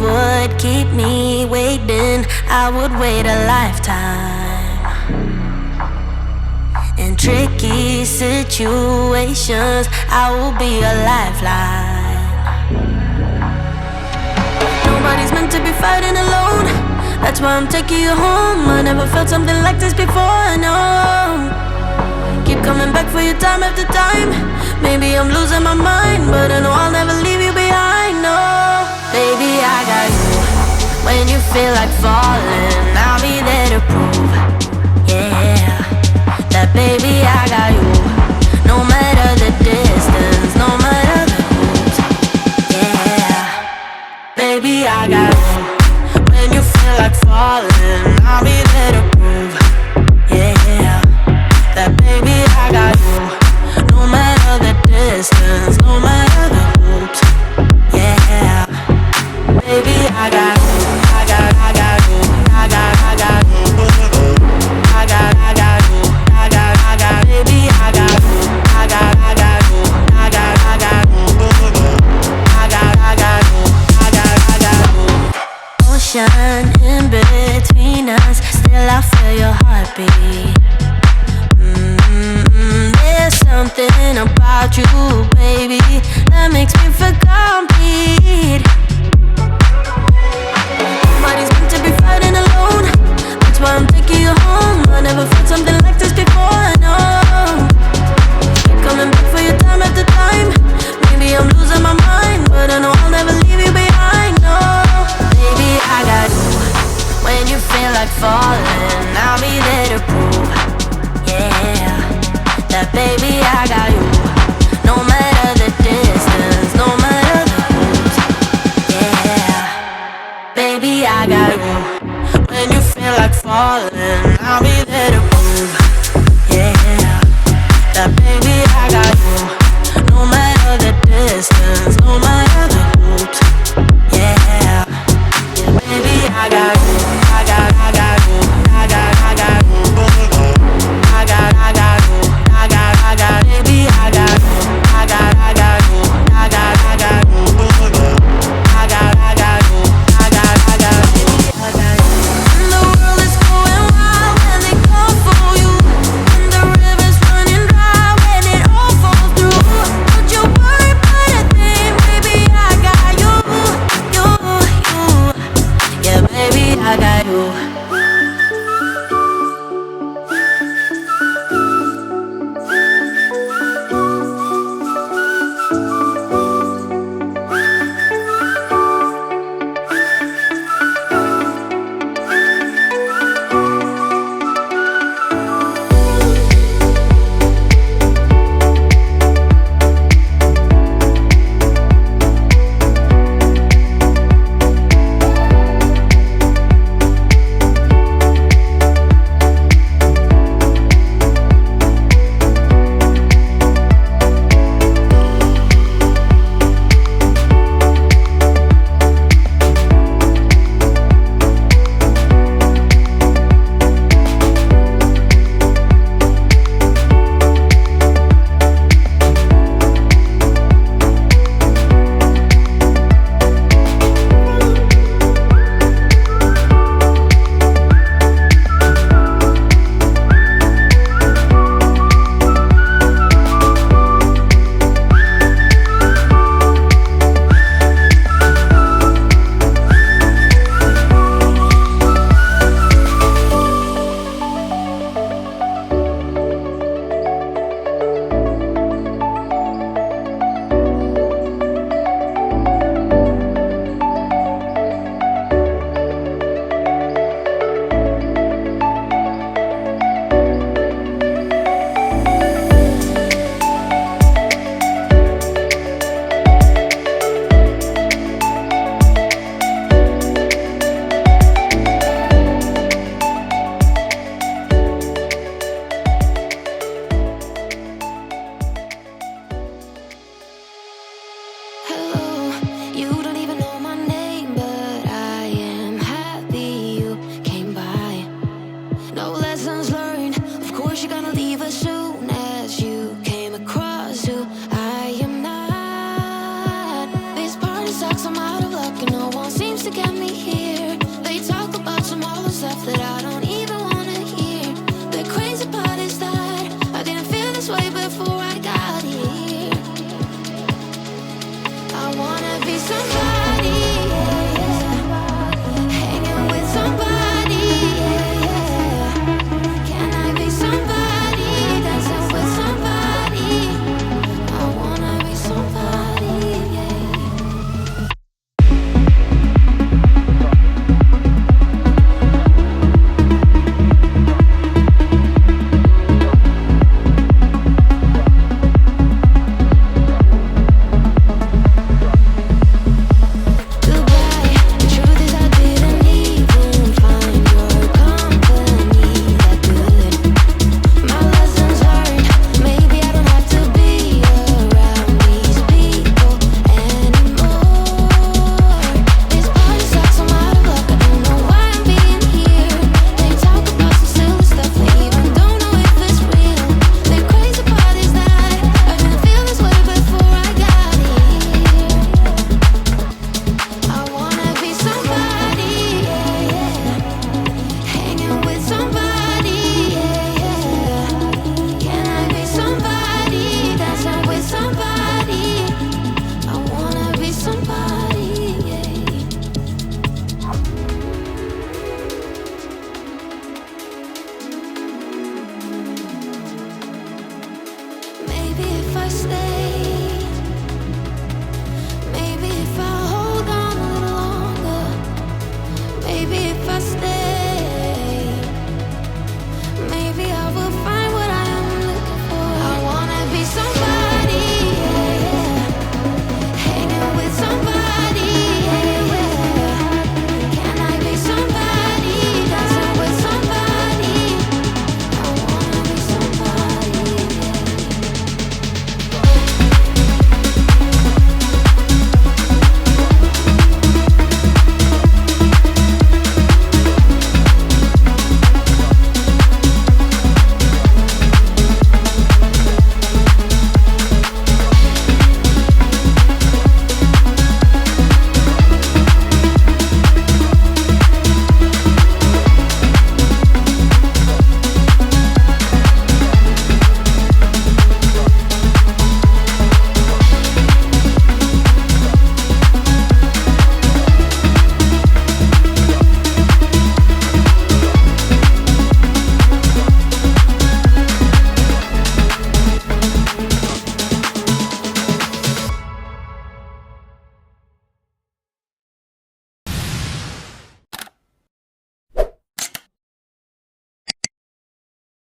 would keep me waiting, I would wait a lifetime. In tricky situations, I will be a lifeline. Nobody's meant to be fighting alone. That's why I'm taking you home. I never felt something like this before, no. Keep coming back for your time after time. Maybe I'm losing my mind, but I know I'll never leave you behind, no. Baby, I got you. When you feel like falling, I'll be there to prove, yeah, that baby, I got you. No matter the distance, no matter the moves, yeah, baby, I got you. When you feel like falling, I'll be there to prove, yeah, that baby, I got you. No matter the distance, no matter the hoops, yeah, baby, I got you. I got you. I got you. I got you. I got you. Baby, I got you. I got you. I got you. I got you. Ocean in between us, still I feel your heartbeat. There's something about you, baby, that makes me feel complete. Nobody's meant to be fighting alone. That's why I'm taking you home. I never felt something like this before, no. Keep coming back for your time after time. Maybe I'm losing my mind, but I know I'll never leave you behind, no. Baby, I got you. When you feel like falling, I'll be there to prove, yeah, that baby, I got you. No matter the distance, no matter the moves, yeah, baby, I got you. When you feel like falling, I'll be there to prove, yeah, that baby, I got you. No matter the distance, no matter the hoops, yeah, baby, I got you. I got you. I got you. I got you. I got you. Baby, I got you. I got you. I got you. I got you. I got you. And the world is going wild when they stay.